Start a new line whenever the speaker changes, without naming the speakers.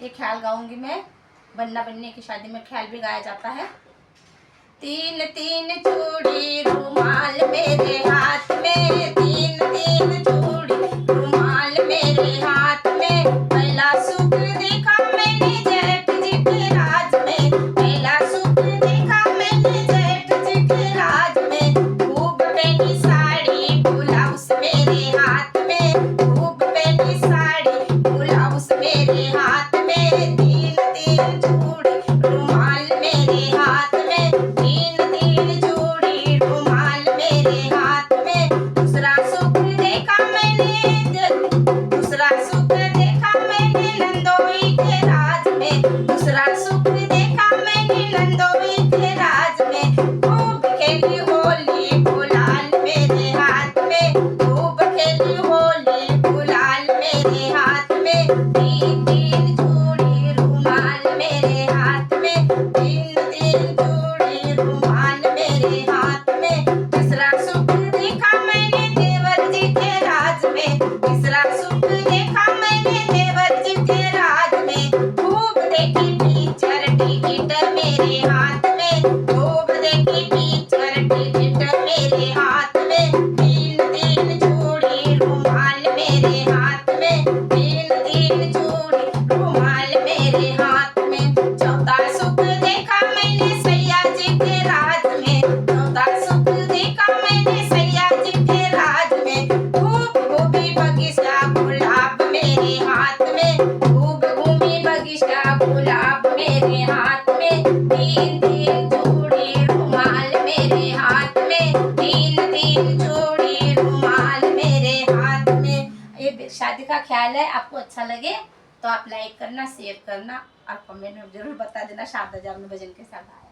ये ख्याल गाऊंगी मैं। बन्ना बन्नी की शादी में ख्याल भी गाया जाता है। तीन तीन चूड़ी रुमाल मेरे हाथ में, तीन तीन चूड़ी रुमाल मेरे हाथ में। पहला सुख देखा मैंने जेठ जी के राज में, पहला सुख देखा मैंने जेठ जी के राज में। खूब पहनी साड़ी ब्लाउज मेरे हाथ में, खूब पहनी साड़ी ब्लाउज मेरे हाथ में। तीन तीन चूड़ी रुमाल मेरे हाथ में, तीन तीन चूड़ी रुमाल मेरे हाथ में। दूसरा सुख देखा मैंने, दूसरा सुख देखा मैंने नंदोई के राज में, दूसरा सुख देखा मैंने नंदोई के राज में। खूब खेली होली गुलाल मेरे हाथ में, खूब खेली होली गुलाल मेरे हाथ में। तीन तीन चूड़ी रुमाल मेरे हाथ में, तीन तीन चूड़ी रुमाल मेरे हाथ में। तीसरा सुख देखा मैंने देवर जी के राज में, तीसरा सुख देखा मैंने देवर जी के राज में। खूब देखी पिक्चर टिकट मेरे हाथ में, खूब देखी पिक्चर टिकट मेरे हाथ में। तीन तीन चूड़ी रुमाल मेरे हाथ में, तीन तीन चूड़ी रुमाल मेरे हाथ में। चौथा सुख देखा मैंने सैया जी के राज में, चौथा सुख देखा मैंने सैया जी के राज में। खूब घूमी बगीचा गुलाब मेरे हाथ में, खूब घूमी बगीचा गुलाब मेरे हाथ में। तीन तीन चूड़ी रुमाल मेरे हाथ में, तीन तीन चूड़ी रुमाल मेरे हाथ में। ये शादी का ख्याल है। आपको अच्छा लगे तो आप लाइक करना, शेयर करना और कमेंट में जरूर बता देना शारदा जी आपने भजन के साथ आया।